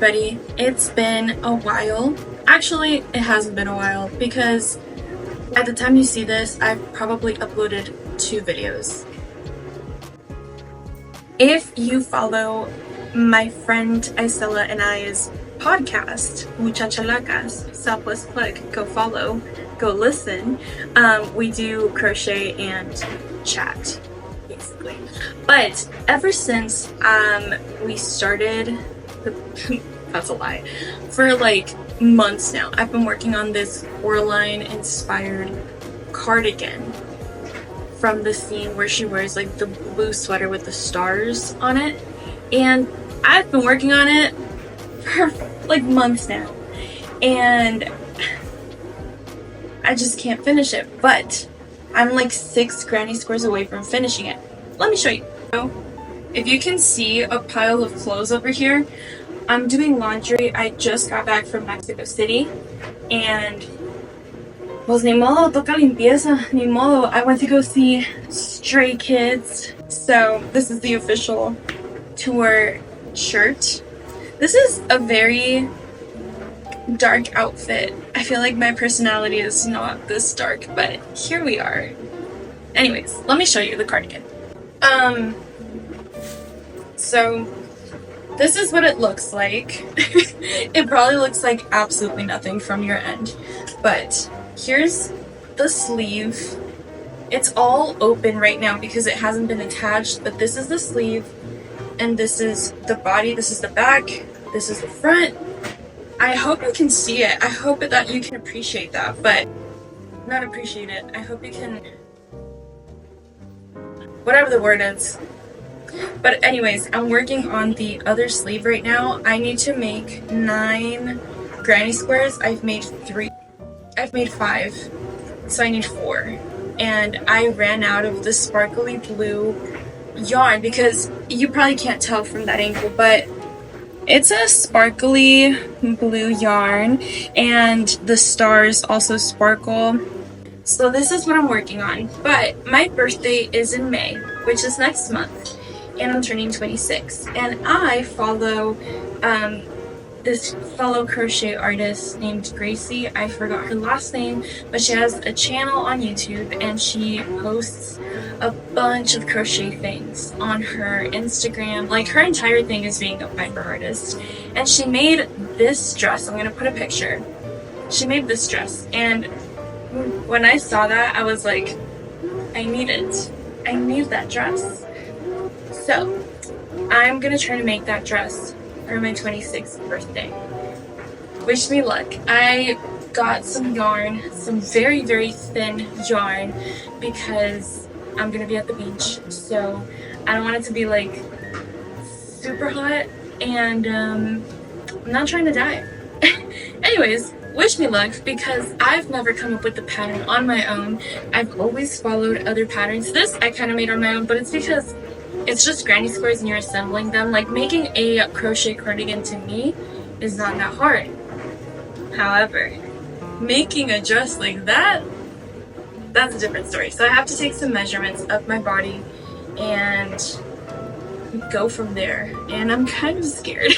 everybody. It's been a while. Actually, it hasn't been a while because at the time you see this, I've probably uploaded 2 videos. If you follow my friend Isela and I's podcast, Muchachalacas, selfless plug, go follow, go listen. We do crochet and chat, basically. But ever since we started, that's a lie, for like months now, I've been working on this Coraline inspired cardigan from the scene where she wears like the blue sweater with the stars on it, and I've been working on it for like months now and I just can't finish it, but I'm like 6 granny squares away from finishing it. Let me show you. If you can see a pile of clothes over here, I'm doing laundry. I just got back from Mexico City and pues ni modo, toca limpieza, ni modo. I went to go see Stray Kids. So this is the official tour shirt. This is a very dark outfit. I feel like my personality is not this dark, but here we are. Anyways, let me show you the cardigan. So this is what it looks like. It probably looks like absolutely nothing from your end, but here's the sleeve. It's all open right now because it hasn't been attached, but this is the sleeve and this is the body, this is the back, this is the front. I hope you can see it. I hope that you can appreciate that, but not appreciate it. I hope you can, whatever the word is. But anyways, I'm working on the other sleeve right now. I need to make 9 granny squares. I've made 5, so I need 4. And I ran out of the sparkly blue yarn because you probably can't tell from that angle, but it's a sparkly blue yarn and the stars also sparkle. So this is what I'm working on. But my birthday is in May, which is next month, and I'm turning 26. And I follow this fellow crochet artist named Gracie. I forgot her last name, but she has a channel on YouTube and she posts a bunch of crochet things on her Instagram. Like, her entire thing is being a fiber artist. And she made this dress. I'm gonna put a picture. She made this dress, and when I saw that, I was like, I need it. I need that dress. So I'm gonna try to make that dress for my 26th birthday. Wish me luck. I got some yarn, some very, very thin yarn, because I'm gonna be at the beach, so I don't want it to be like super hot, and I'm not trying to die. Anyways, wish me luck, because I've never come up with the pattern on my own. I've always followed other patterns. This I kind of made on my own, but it's because it's just granny squares and you're assembling them. Like, making a crochet cardigan to me is not that hard. However, making a dress like that, that's a different story. So I have to take some measurements of my body and go from there. And I'm kind of scared.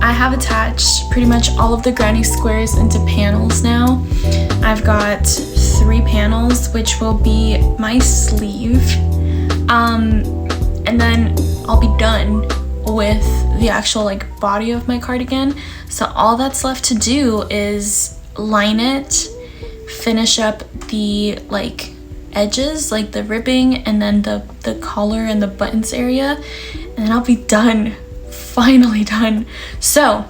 I have attached pretty much all of the granny squares into panels now. I've got 3 panels, which will be my sleeve, and then I'll be done with the actual like body of my cardigan. So all that's left to do is line it, finish up the like edges, like the ribbing, and then the collar and the buttons area, and then I'll be done. Finally done. So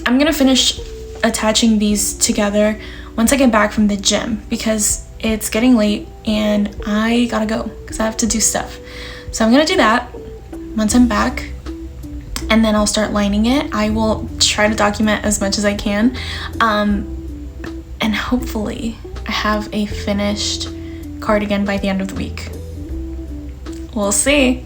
I'm gonna finish attaching these together once I get back from the gym, because it's getting late and I gotta go because I have to do stuff. So I'm gonna do that once I'm back, and then I'll start lining it. I will try to document as much as I can, and hopefully I have a finished cardigan by the end of the week. We'll see.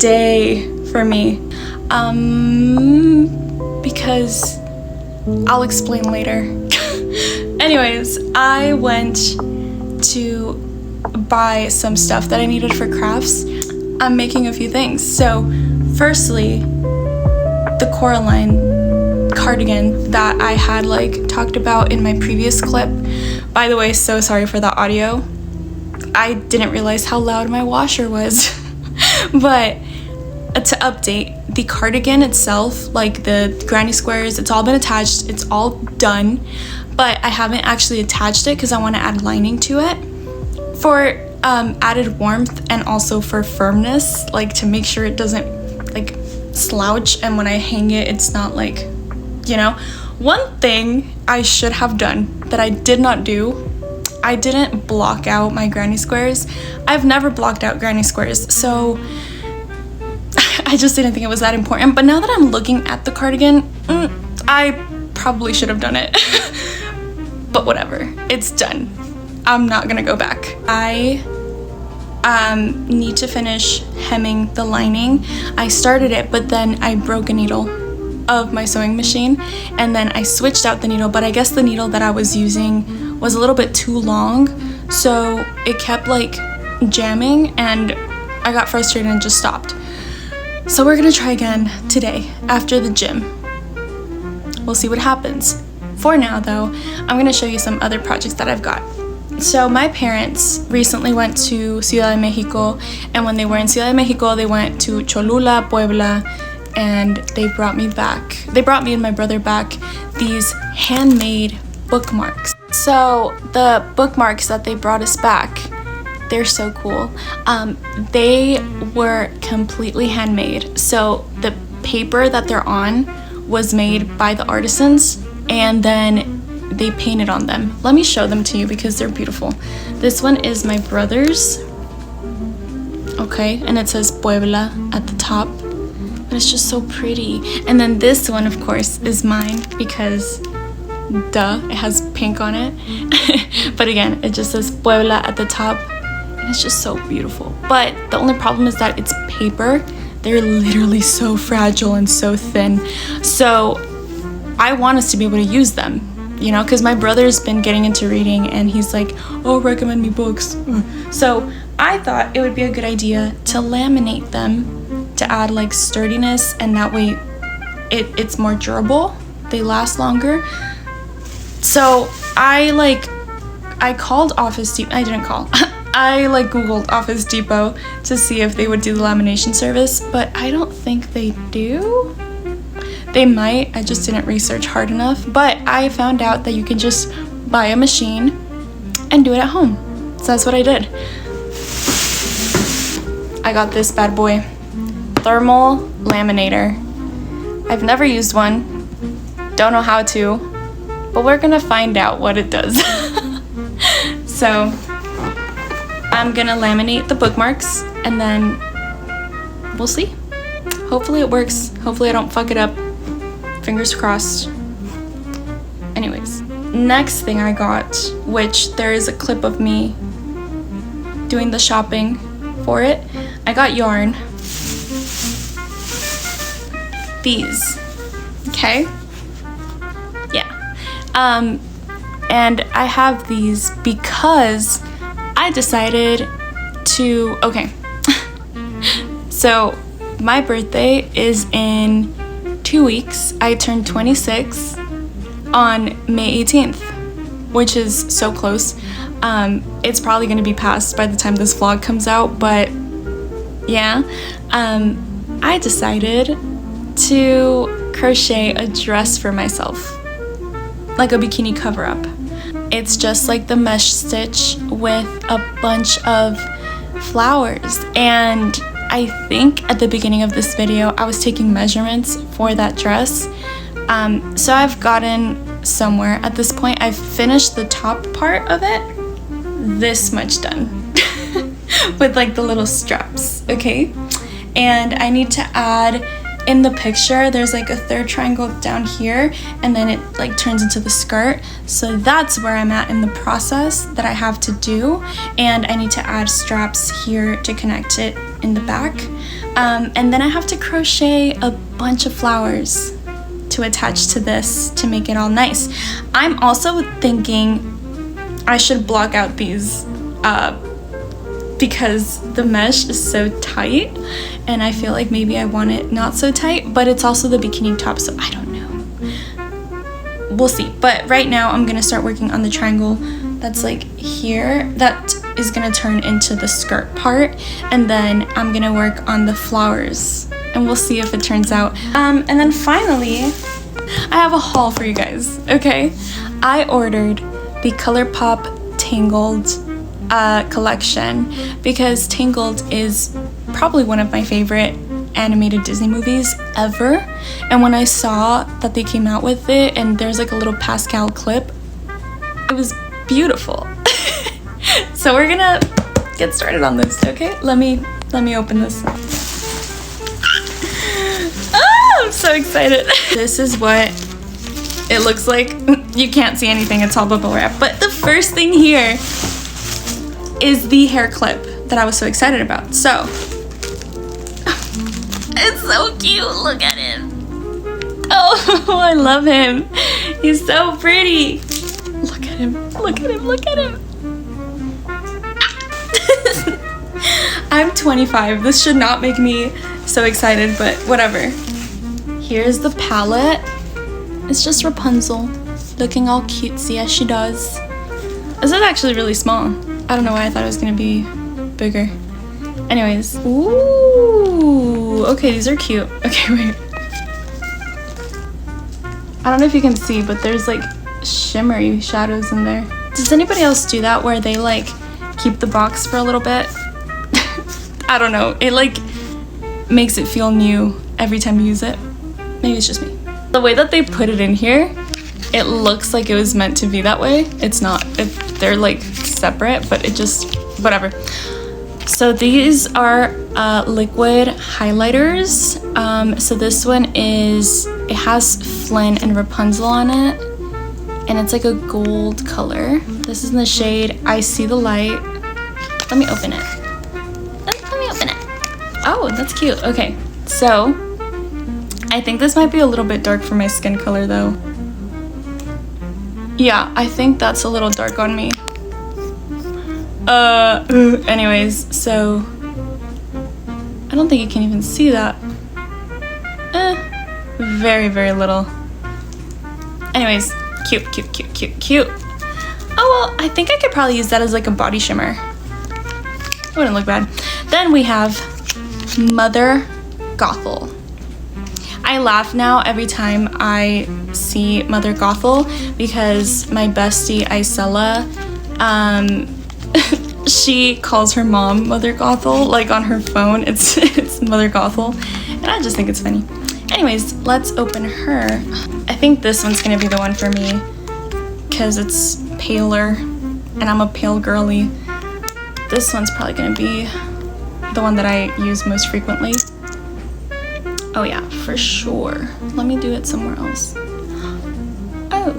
day for me, because I'll explain later. Anyways, I went to buy some stuff that I needed for crafts. I'm making a few things. So firstly, the Coraline cardigan that I had like talked about in my previous clip. By the way, so sorry for the audio. I didn't realize how loud my washer was. But to update, the cardigan itself, like the granny squares, it's all been attached, it's all done, but I haven't actually attached it because I want to add lining to it for added warmth and also for firmness, like to make sure it doesn't like slouch, and when I hang it, it's not like, you know. One thing I should have done that I did not do, I didn't block out my granny squares. I've never blocked out granny squares, so I just didn't think it was that important. But now that I'm looking at the cardigan, I probably should have done it. But whatever, it's done. I'm not gonna go back. I need to finish hemming the lining. I started it, but then I broke a needle of my sewing machine, and then I switched out the needle, but I guess the needle that I was using was a little bit too long, so it kept like jamming, and I got frustrated and just stopped. So we're gonna try again today after the gym. We'll see what happens. For now though, I'm gonna show you some other projects that I've got. So my parents recently went to Ciudad de Mexico, and when they were in Ciudad de Mexico, they went to Cholula, Puebla, and they brought me and my brother back these handmade bookmarks. So the bookmarks that they brought us back, they're so cool. They were completely handmade. So the paper that they're on was made by the artisans, and then they painted on them. Let me show them to you because they're beautiful. This one is my brother's. Okay, and it says Puebla at the top. But it's just so pretty. And then this one, of course, is mine because duh, it has pink on it. But again, it just says Puebla at the top, and it's just so beautiful. But the only problem is that it's paper. They're literally so fragile and so thin. So I want us to be able to use them, you know, because my brother's been getting into reading, and he's like, oh, recommend me books. So I thought it would be a good idea to laminate them to add like sturdiness, and that way it's more durable, they last longer. So I called Office Depot. I didn't call. I like Googled Office Depot to see if they would do the lamination service, but I don't think they do. They might, I just didn't research hard enough, but I found out that you can just buy a machine and do it at home. So that's what I did. I got this bad boy. Thermal laminator. I've never used one, don't know how to, but we're gonna find out what it does. So I'm gonna laminate the bookmarks, and then we'll see. Hopefully it works. Hopefully I don't fuck it up. Fingers crossed. Anyways, next thing I got, which there is a clip of me doing the shopping for it, I got yarn. These, okay? Yeah. And I have these because I decided to, okay. So my birthday is in 2 weeks. I turned 26 on May 18th, which is so close. It's probably gonna be past by the time this vlog comes out, but yeah. I decided to crochet a dress for myself, like a bikini cover-up. It's just like the mesh stitch with a bunch of flowers, and I think at the beginning of this video I was taking measurements for that dress. So I've gotten somewhere. At this point I've finished the top part of it, this much done with like the little straps, okay? And I need to add in the picture there's like a third triangle down here, and then it like turns into the skirt. So that's where I'm at in the process that I have to do, and I need to add straps here to connect it in the back. And then I have to crochet a bunch of flowers to attach to this to make it all nice. I'm also thinking I should block out these because the mesh is so tight, and I feel like maybe I want it not so tight, but it's also the bikini top, so I don't know. We'll see. But right now I'm gonna start working on the triangle that's like here, that is gonna turn into the skirt part, and then I'm gonna work on the flowers, and we'll see if it turns out. And then finally, I have a haul for you guys, okay? I ordered the ColourPop Tangled collection because Tangled is probably one of my favorite animated Disney movies ever, and when I saw that they came out with it and there's like a little Pascal clip, it was beautiful. So we're gonna get started on this, okay? Let me open this. Oh, I'm so excited. This is what it looks like. You can't see anything, it's all bubble wrap, but the first thing here is the hair clip that I was so excited about. So it's so cute, look at him. Oh, I love him. He's so pretty. Look at him, look at him, look at him. I'm 25. This should not make me so excited, but whatever. Here's the palette. It's just Rapunzel looking all cutesy as she does. This is actually really small. I don't know why I thought it was gonna be bigger. Anyways, ooh, okay, these are cute. Okay, wait. I don't know if you can see, but there's like shimmery shadows in there. Does anybody else do that where they like keep the box for a little bit? I don't know, it like makes it feel new every time you use it. Maybe it's just me. The way that they put it in here, it looks like it was meant to be that way. It's not. They're like separate, but it just, whatever. So these are liquid highlighters. So this one it has Flynn and Rapunzel on it, and it's like a gold color. This is in the shade I See the Light. Let me open it. Let me open it. Oh, that's cute. Okay, so I think this might be a little bit dark for my skin color though. Yeah, I think that's a little dark on me. Anyways, so I don't think you can even see that. Very, very little. Anyways, cute, cute, cute, cute, cute. Oh, well, I think I could probably use that as like a body shimmer. It wouldn't look bad. Then we have Mother Gothel. I laugh now every time I see Mother Gothel because my bestie Isella, she calls her mom Mother Gothel, like on her phone it's Mother Gothel, and I just think it's funny. Anyways, let's open her. I think this one's gonna be the one for me because it's paler and I'm a pale girly. This one's probably gonna be the one that I use most frequently. Oh yeah, for sure. Let me do it somewhere else. Oh,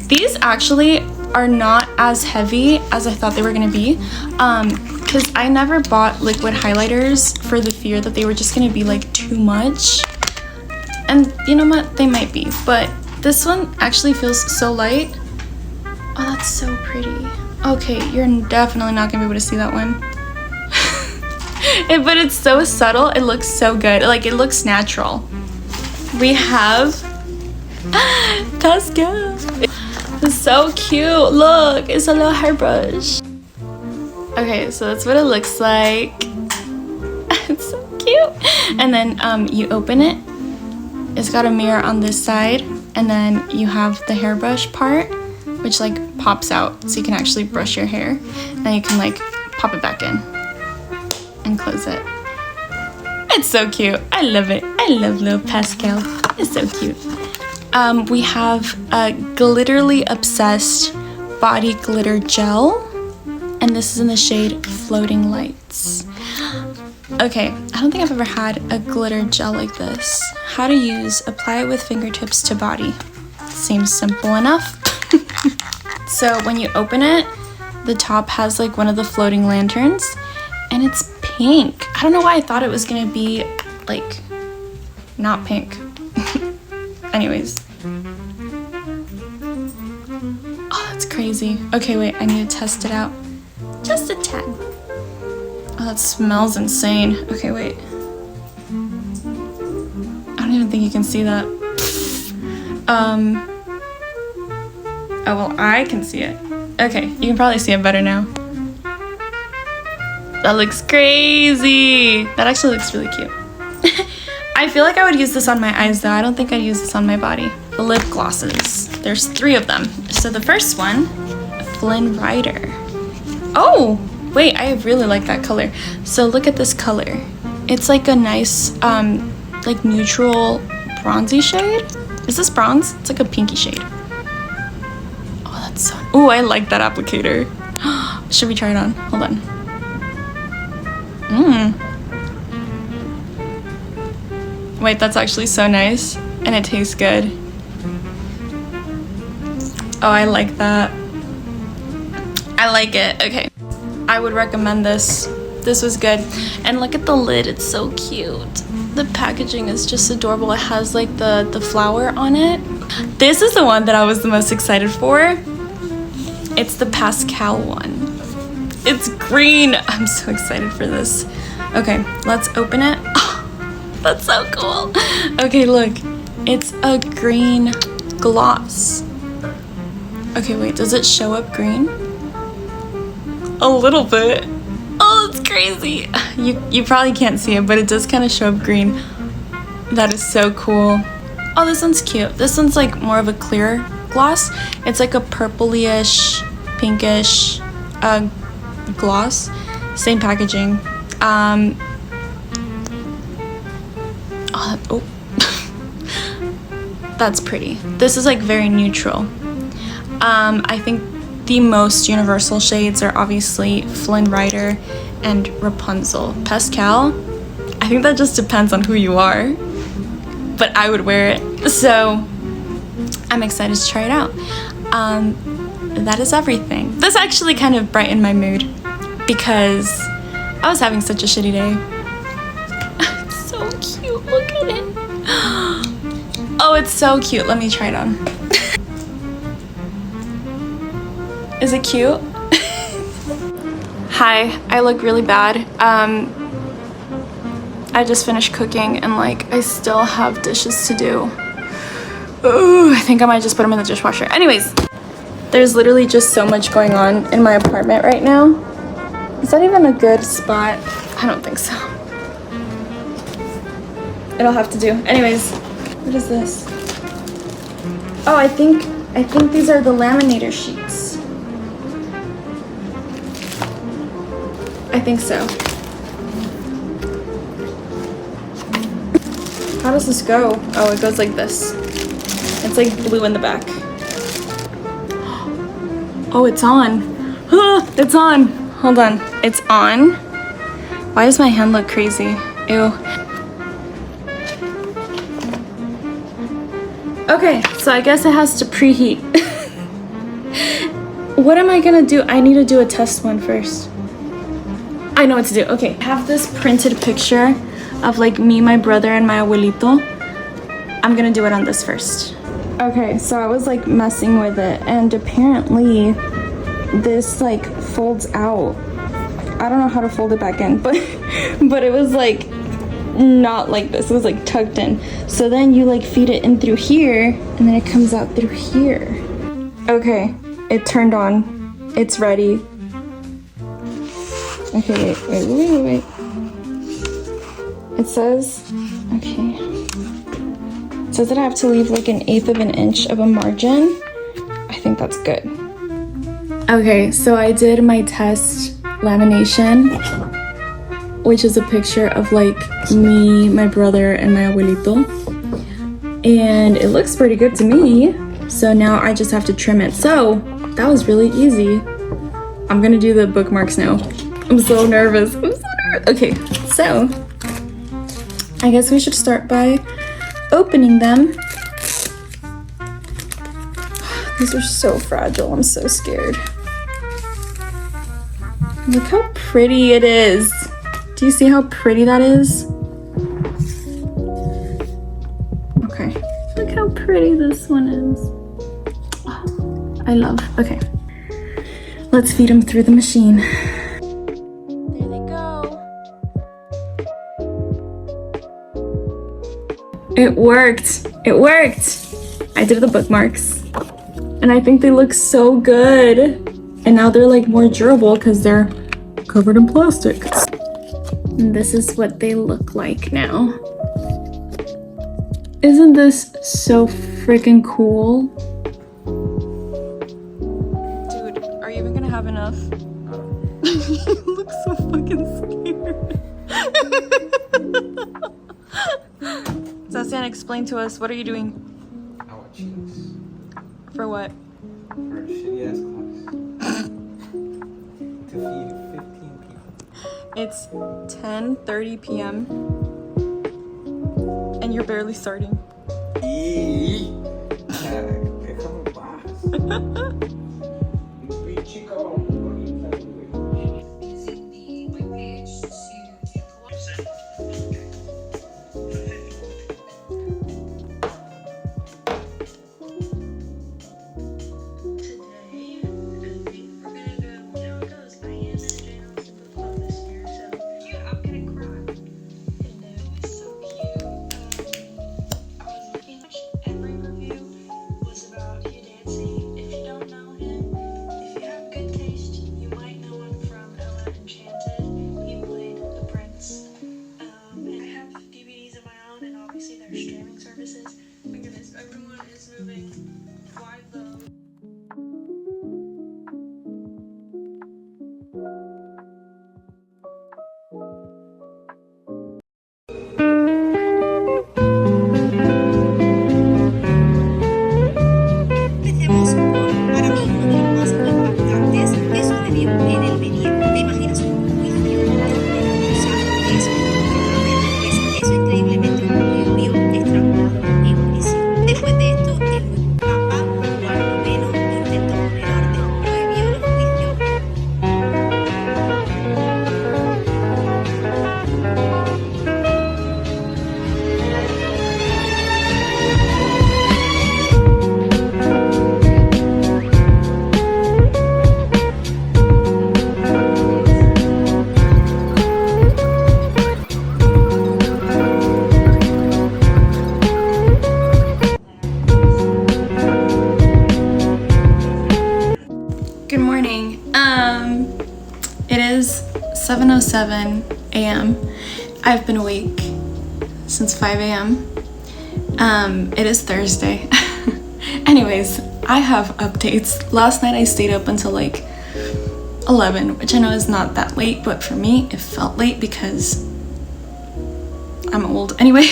these actually are not as heavy as I thought they were gonna be, because I never bought liquid highlighters for the fear that they were just gonna be like too much. And you know what? They might be, but this one actually feels so light. Oh, that's so pretty. Okay, you're definitely not gonna be able to see that one. But it's so subtle, it looks so good. Like, it looks natural. We have Pascal. It's so cute. Look, it's a little hairbrush. Okay, so that's what it looks like. It's so cute. And then you open it. It's got a mirror on this side, and then you have the hairbrush part, which like pops out, so you can actually brush your hair. And then you can like pop it back in and close it. It's so cute. I love it. I love little Pascal. It's so cute. We have a Glitterly Obsessed Body Glitter Gel, and this is in the shade Floating Lights. Okay, I don't think I've ever had a glitter gel like this. How to use, apply it with fingertips to body. Seems simple enough. So when you open it, the top has like one of the floating lanterns and it's pink. I don't know why I thought it was gonna be like not pink. Anyways. Oh, that's crazy. Okay, wait, I need to test it out. Just a tad. Oh, that smells insane. Okay, wait. I don't even think you can see that. Oh, well, I can see it. Okay, you can probably see it better now. That looks crazy. That actually looks really cute. I feel like I would use this on my eyes though. I don't think I'd use this on my body. The lip glosses. There's 3 of them. So the first one, Flynn Rider. Oh, wait, I really like that color. So look at this color. It's like a nice, like neutral bronzy shade. Is this bronze? It's like a pinky shade. Oh, that's so, oh, I like that applicator. Should we try it on? Hold on. Wait, that's actually so nice. And it tastes good. Oh, I like that. I like it. Okay. I would recommend this. This was good. And look at the lid. It's so cute. The packaging is just adorable. It has like the flower on it. This is the one that I was the most excited for. It's the Pascal one. It's green. I'm so excited for this. Okay, let's open it. Oh, that's so cool. Okay, look. It's a green gloss. Okay, wait, does it show up green? A little bit. Oh, it's crazy. You probably can't see it, but it does kind of show up green. That is so cool. Oh, this one's cute. This one's like more of a clear gloss. It's like a purpley-ish, pinkish gloss. Same packaging. Oh. That's pretty. This is like very neutral. I think the most universal shades are obviously Flynn Rider and Rapunzel. Pascal, I think that just depends on who you are, but I would wear it. So I'm excited to try it out. That is everything. This actually kind of brightened my mood because I was having such a shitty day. It's so cute, look at it. Oh, it's so cute. Let me try it on. Is it cute? Hi, I look really bad. I just finished cooking and like I still have dishes to do. Ooh, I think I might just put them in the dishwasher. Anyways, there's literally just so much going on in my apartment right now. Is that even a good spot? I don't think so. It'll have to do. Anyways, what is this? Oh, I think these are the laminator sheets. I think so. How does this go? Oh, it goes like this. It's like blue in the back. Oh, it's on. It's on. Hold on. It's on. Why does my hand look crazy? Ew. Okay, so I guess it has to preheat. What am I gonna do? I need to do a test one first. I know what to do. Okay, I have this printed picture of like me, my brother, and my abuelito. I'm gonna do it on this first. Okay, so I was like messing with it and apparently this like folds out. I don't know how to fold it back in, but it was like not like this. It was like tucked in. So then you like feed it in through here and then it comes out through here. Okay, it turned on. It's ready. Okay, wait. It says, okay. It says that I have to leave like 1/8 of an inch of a margin. I think that's good. Okay, so I did my test lamination, which is a picture of like me, my brother, and my abuelito. And it looks pretty good to me. So now I just have to trim it. So that was really easy. I'm gonna do the bookmarks now. I'm so nervous. Okay, So, I guess we should start by opening them. These are so fragile, I'm so scared. Look how pretty it is. Do you see how pretty that is? Okay, look how pretty this one is. Oh, I love, okay. Let's feed them through the machine. There they go. It worked, it worked. I did the bookmarks and I think they look so good. And now they're like more durable because they're covered in plastic. And this is what they look like now. Isn't this so freaking cool? Dude, are you even gonna have enough? You look so fucking scared. Sebastian, explain to us, what are you doing? I want cheese. For what? For a shitty ass class. To feed 15 people. It's 10:30 p.m. and you're barely starting. Good morning. It is 7:07 a.m. I've been awake since 5 a.m. It is Thursday. Anyways, I have updates. Last night I stayed up until like 11, which I know is not that late, but for me it felt late because I'm old anyway.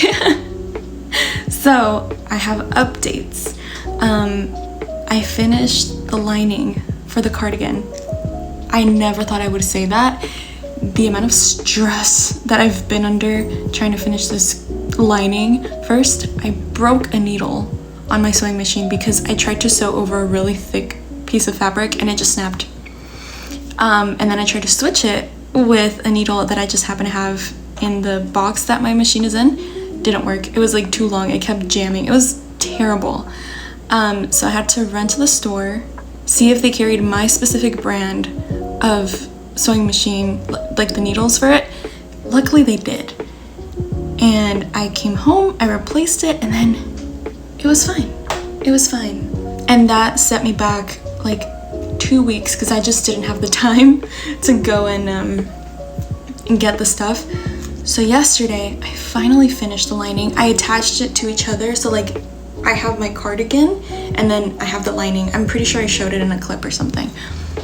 So I have updates. I finished the lining for the cardigan. I never thought I would say that. The amount of stress that I've been under trying to finish this lining. First, I broke a needle on my sewing machine because I tried to sew over a really thick piece of fabric and it just snapped. And then I tried to switch it with a needle that I just happen to have in the box that my machine is in. Didn't work. It was like too long. It kept jamming. It was terrible. So I had to run to the store, see if they carried my specific brand of sewing machine, like the needles for it. Luckily they did. And I came home, I replaced it, and then it was fine. It was fine. And that set me back like 2 weeks because I just didn't have the time to go and get the stuff. So yesterday I finally finished the lining. I attached it to each other, so like I have my cardigan and then I have the lining. I'm pretty sure I showed it in a clip or something.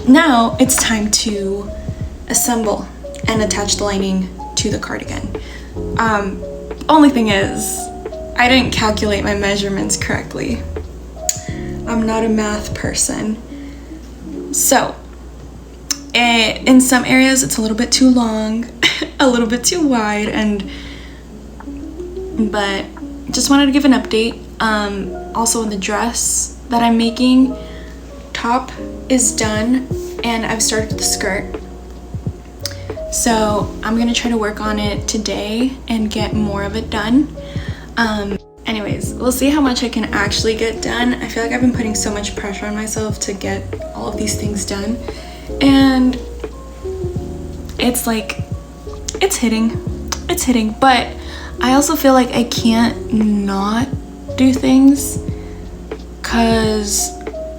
Now it's time to assemble and attach the lining to the cardigan. Only thing is, I didn't calculate my measurements correctly. I'm not a math person. So, in some areas it's a little bit too long. a little bit too wide, but just wanted to give an update. Also in the dress that I'm making, top is done and I've started the skirt. So I'm gonna try to work on it today and get more of it done. Anyways, we'll see how much I can actually get done. I feel like I've been putting so much pressure on myself to get all of these things done, and it's like, it's hitting, but I also feel like I can't not do things because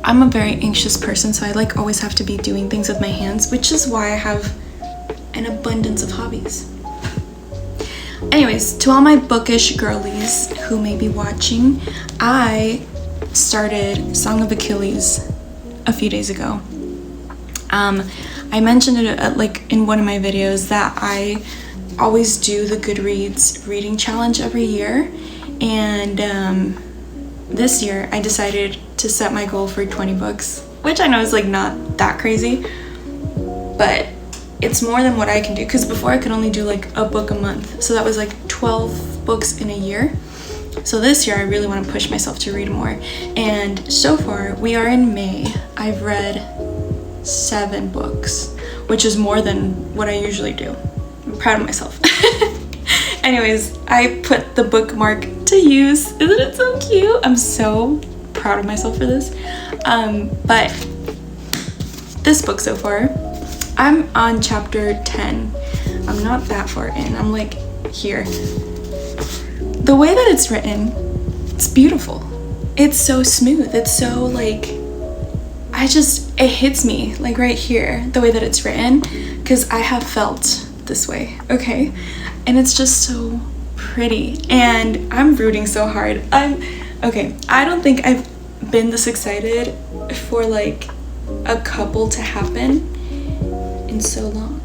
I'm a very anxious person, so I like always have to be doing things with my hands, which is why I have an abundance of hobbies. Anyways, to all my bookish girlies who may be watching, I started Song of Achilles a few days ago. I mentioned it like in one of my videos that I always do the Goodreads reading challenge every year, and this year I decided to set my goal for 20 books, which I know is like not that crazy, but it's more than what I can do, because before I could only do like a book a month, so that was like 12 books in a year. So this year I really want to push myself to read more, and so far we are in May. I've read 7 books, which is more than what I usually do. I'm proud of myself. Anyways, I put the bookmark to use. Isn't it so cute? I'm so proud of myself for this. But this book so far, I'm on chapter 10. I'm not that far in. I'm like here. The way that it's written, it's beautiful. It's so smooth. It's so like, it hits me like right here, the way that it's written, because I have felt this way, okay? And it's just so pretty, and I'm rooting so hard. I don't think I've been this excited for like a couple to happen in so long.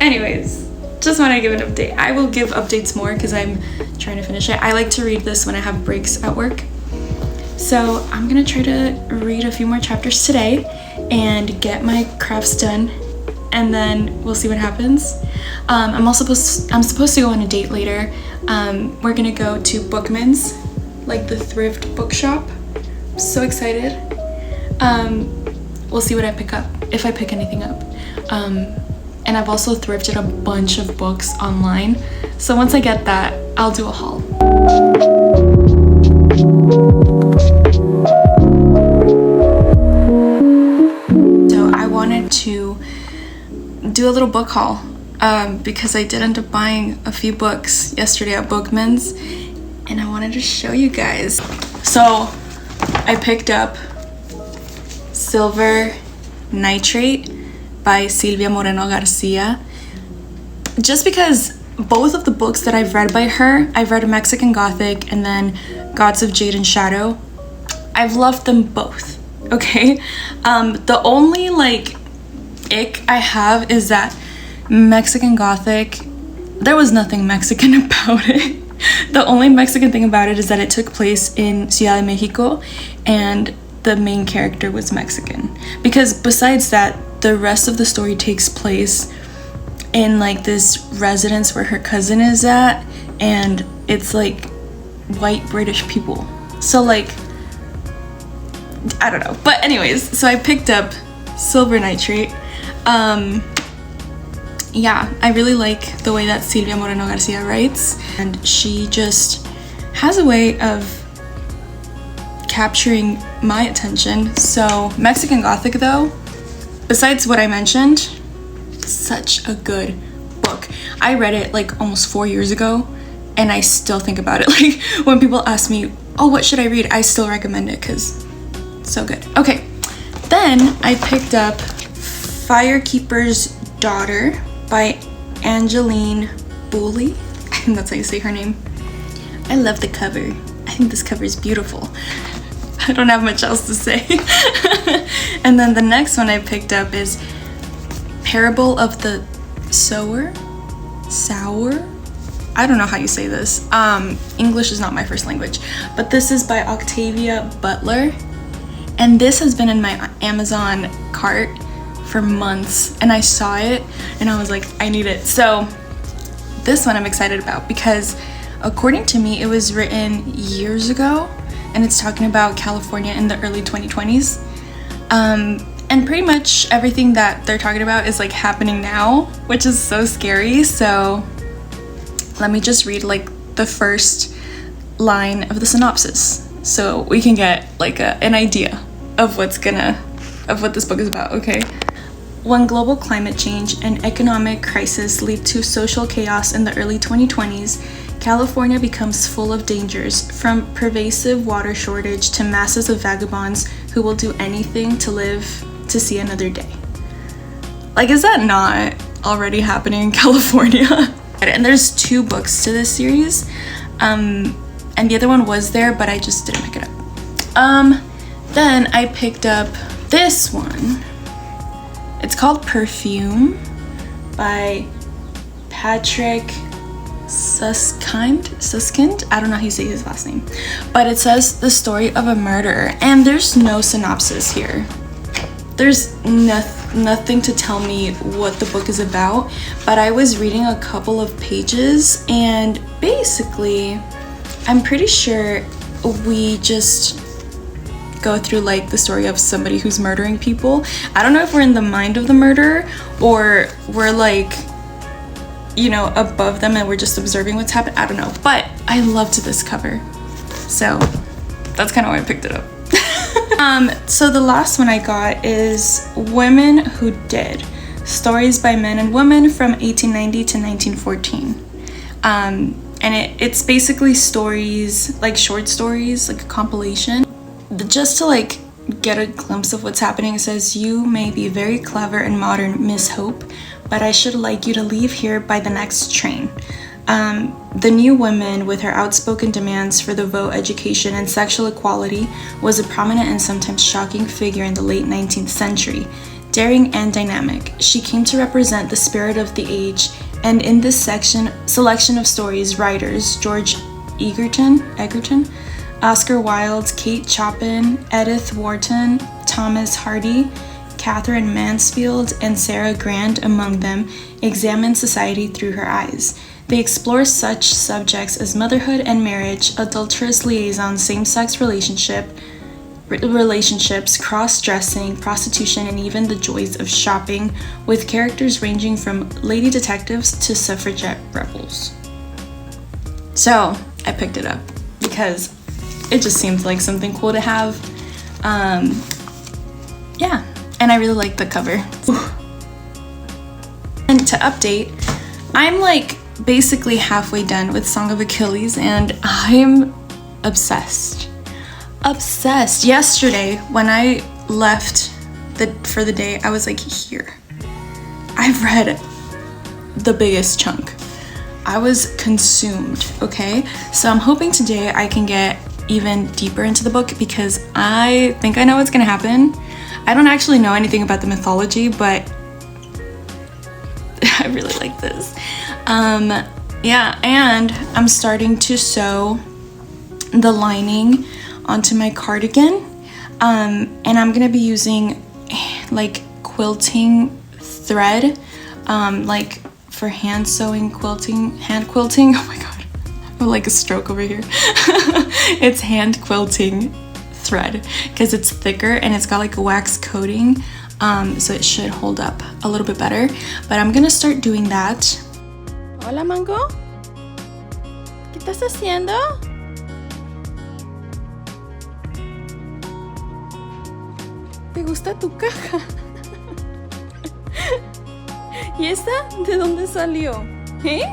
Anyways, just wanted to give an update. I will give updates more because I'm trying to finish it. I like to read this when I have breaks at work. So I'm gonna try to read a few more chapters today and get my crafts done, and then we'll see what happens. I'm supposed to go on a date later. We're gonna go to Bookman's, like the thrift bookshop. I'm so excited. We'll see what I pick up, if I pick anything up. And I've also thrifted a bunch of books online, so once I get that, I'll do a haul. So I wanted to do a little book haul because I did end up buying a few books yesterday at Bookman's, and I wanted to show you guys. So I picked up Silver Nitrate by Silvia Moreno Garcia, just because both of the books that I've read by her, I've read Mexican Gothic and then Gods of Jade and Shadow. I've loved them both, okay? The only like ick I have is that Mexican Gothic, there was nothing Mexican about it. The only Mexican thing about it is that it took place in Ciudad de Mexico and the main character was Mexican. Because besides that, the rest of the story takes place in like this residence where her cousin is at, and it's like white British people. So like, I don't know. But anyways, so I picked up Silver Nitrate. Yeah, I really like the way that Silvia Moreno Garcia writes, and she just has a way of capturing my attention. So Mexican Gothic though, besides what I mentioned, such a good book. I read it like almost 4 years ago and I still think about it. Like when people ask me, oh, what should I read? I still recommend it because it's so good. Okay, then I picked up Firekeeper's Daughter by Angeline Booley. I think that's how you say her name. I love the cover. I think this cover is beautiful. I don't have much else to say. And then the next one I picked up is Parable of the Sower? I don't know how you say this. English is not my first language. But this is by Octavia Butler. And this has been in my Amazon cart for months, and I saw it and I was like, I need it. So this one I'm excited about because according to me, it was written years ago, and it's talking about California in the early 2020s. And pretty much everything that they're talking about is like happening now, which is so scary. So let me just read like the first line of the synopsis so we can get like an idea of what this book is about, okay? When global climate change and economic crisis lead to social chaos in the early 2020s, California becomes full of dangers, from pervasive water shortage to masses of vagabonds who will do anything to live to see another day. Like, is that not already happening in California? And there's 2 books to this series, and the other one was there, but I just didn't pick it up. Then I picked up this one. It's called Perfume by Patrick Suskind. I don't know how you say his last name, but it says the story of a murderer, and there's no synopsis here. There's nothing to tell me what the book is about, but I was reading a couple of pages, and basically I'm pretty sure we just go through like the story of somebody who's murdering people. I don't know if we're in the mind of the murderer or we're like, you know, above them and we're just observing what's happening. I don't know, but I loved this cover, so that's kind of why I picked it up. So the last one I got is Women Who Did, Stories by Men and Women from 1890 to 1914. And it's basically stories, like short stories, like a compilation. Just to like get a glimpse of what's happening, it says, "You may be very clever and modern, Miss Hope, but I should like you to leave here by the next train." The new woman, with her outspoken demands for the vote, education, and sexual equality, was a prominent and sometimes shocking figure in the late 19th century. Daring and dynamic, she came to represent the spirit of the age, and in this selection of stories, writers George Egerton, Oscar Wilde, Kate Chopin, Edith Wharton, Thomas Hardy, Catherine Mansfield, and Sarah Grant among them examine society through her eyes. They explore such subjects as motherhood and marriage, adulterous liaisons, same-sex relationships, cross-dressing, prostitution, and even the joys of shopping, with characters ranging from lady detectives to suffragette rebels. So I picked it up because it just seemed like something cool to have. Yeah, and I really like the cover. And to update, I'm like basically halfway done with Song of Achilles, and I'm obsessed. Yesterday when I left for the day, I was like, here, I've read the biggest chunk. I was consumed, okay? So I'm hoping today I can get even deeper into the book because I think I know what's gonna happen. I don't actually know anything about the mythology, but I really like this. Yeah, and I'm starting to sew the lining onto my cardigan, and I'm gonna be using like quilting thread, like for hand quilting. Oh my god, I have like a stroke over here. It's hand quilting thread because it's thicker and it's got like a wax coating, so it should hold up a little bit better, but I'm gonna start doing that. Hola, Mango. ¿Qué estás haciendo? ¿Te gusta tu caja? ¿Y esta de dónde salió? ¿Eh?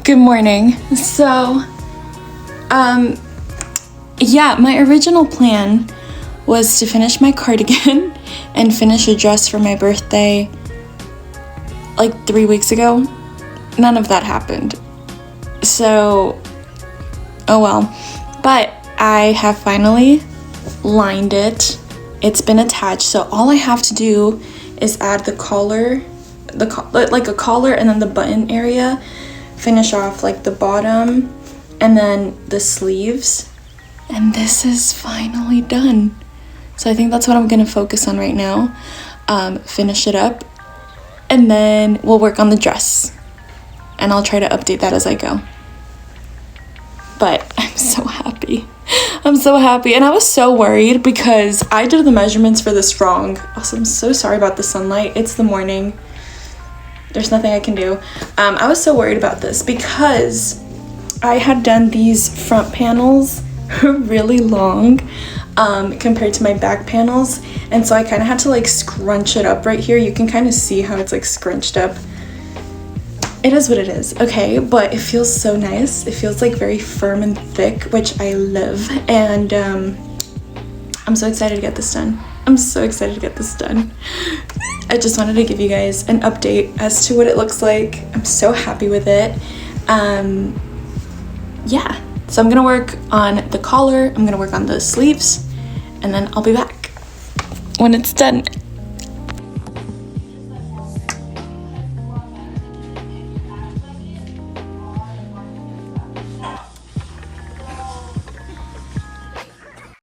Good morning. So, yeah, my original plan was to finish my cardigan and finish a dress for my birthday like 3 weeks ago. None of that happened. So Oh well. But I have finally lined it. It's been attached, so all I have to do is add the collar, like a collar, and then the button area, finish off like the bottom, and then the sleeves, and this is finally done. So I think that's what I'm gonna focus on right now. Finish it up, and then we'll work on the dress, and I'll try to update that as I go. But I'm so happy. I'm so happy, and I was so worried because I did the measurements for this wrong. Also, I'm so sorry about the sunlight. It's the morning. There's nothing I can do. I was so worried about this because I had done these front panels really long compared to my back panels, and so I kind of had to like scrunch it up right here. You can kind of see how it's like scrunched up. It is what it is, okay, but it feels so nice. It feels like very firm and thick, which I love, and I'm so excited to get this done. I'm so excited to get this done. I just wanted to give you guys an update as to what it looks like. I'm so happy with it. Yeah, so I'm gonna work on the collar, I'm gonna work on the sleeves, and then I'll be back when it's done.